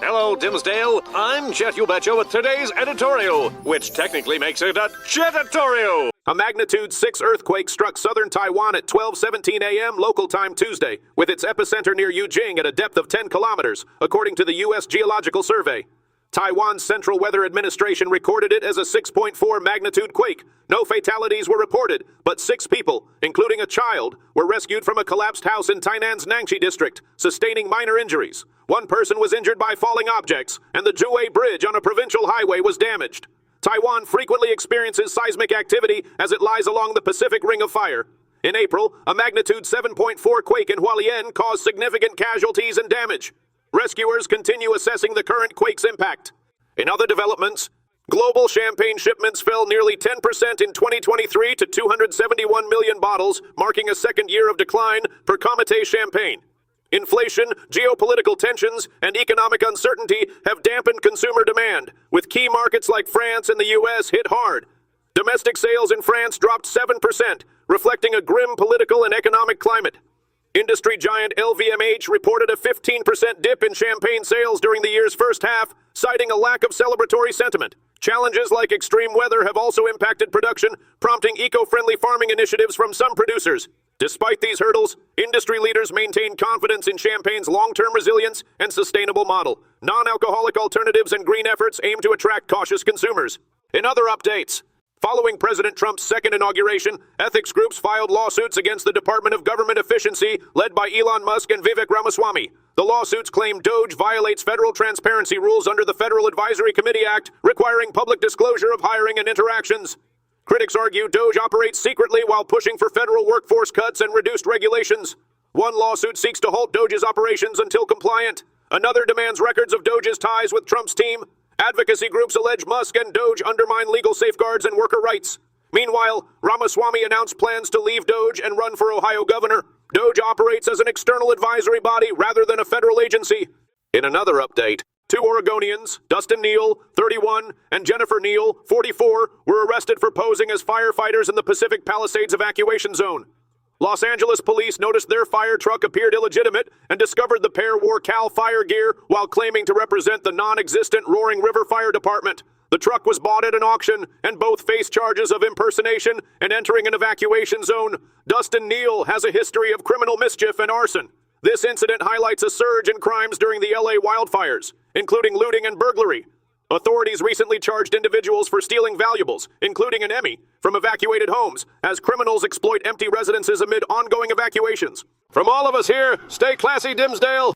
Hello, Dimsdale. I'm Jet You Betcha with today's editorial, which technically makes it a Jetatorial. A magnitude 6 earthquake struck southern Taiwan at 12:17 a.m. local time Tuesday, with its epicenter near Yujing at a depth of 10 kilometers, according to the U.S. Geological Survey. Taiwan's Central Weather Administration recorded it as a 6.4 magnitude quake. No fatalities were reported, but 6 people, including a child, were rescued from a collapsed house in Tainan's Nangxi district, sustaining minor injuries. One person was injured by falling objects, and the Zhuwei Bridge on a provincial highway was damaged. Taiwan frequently experiences seismic activity as it lies along the Pacific Ring of Fire. In April, a magnitude 7.4 quake in Hualien caused significant casualties and damage. Rescuers continue assessing the current quake's impact. In other developments, global champagne shipments fell nearly 10% in 2023 to 271 million bottles, marking a second year of decline per Comité Champagne. Inflation, geopolitical tensions, and economic uncertainty have dampened consumer demand, with key markets like France and the U.S. hit hard. Domestic sales in France dropped 7%, reflecting a grim political and economic climate. Industry giant LVMH reported a 15% dip in champagne sales during the year's first half, citing a lack of celebratory sentiment. Challenges like extreme weather have also impacted production, prompting eco-friendly farming initiatives from some producers. Despite these hurdles, industry leaders maintain confidence in champagne's long-term resilience and sustainable model. Non-alcoholic alternatives and green efforts aim to attract cautious consumers. In other updates, following President Trump's second inauguration, ethics groups filed lawsuits against the Department of Government Efficiency, led by Elon Musk and Vivek Ramaswamy. The lawsuits claim DOGE violates federal transparency rules under the Federal Advisory Committee Act, requiring public disclosure of hiring and interactions. Critics argue DOGE operates secretly while pushing for federal workforce cuts and reduced regulations. One lawsuit seeks to halt DOGE's operations until compliant. Another demands records of DOGE's ties with Trump's team. Advocacy groups allege Musk and DOGE undermine legal safeguards and worker rights. Meanwhile, Ramaswamy announced plans to leave DOGE and run for Ohio governor. DOGE operates as an external advisory body rather than a federal agency. In another update, 2 Oregonians, Dustin Neal, 31, and Jennifer Neal, 44, were arrested for posing as firefighters in the Pacific Palisades evacuation zone. Los Angeles police noticed their fire truck appeared illegitimate and discovered the pair wore CAL FIRE gear while claiming to represent the non-existent Roaring River Fire Department. The truck was bought at an auction, and both face charges of impersonation and entering an evacuation zone. Dustin Neal has a history of criminal mischief and arson. This incident highlights a surge in crimes during the LA wildfires, including looting and burglary. Authorities recently charged individuals for stealing valuables, including an Emmy, from evacuated homes, as criminals exploit empty residences amid ongoing evacuations. From all of us here, stay classy, Dimsdale!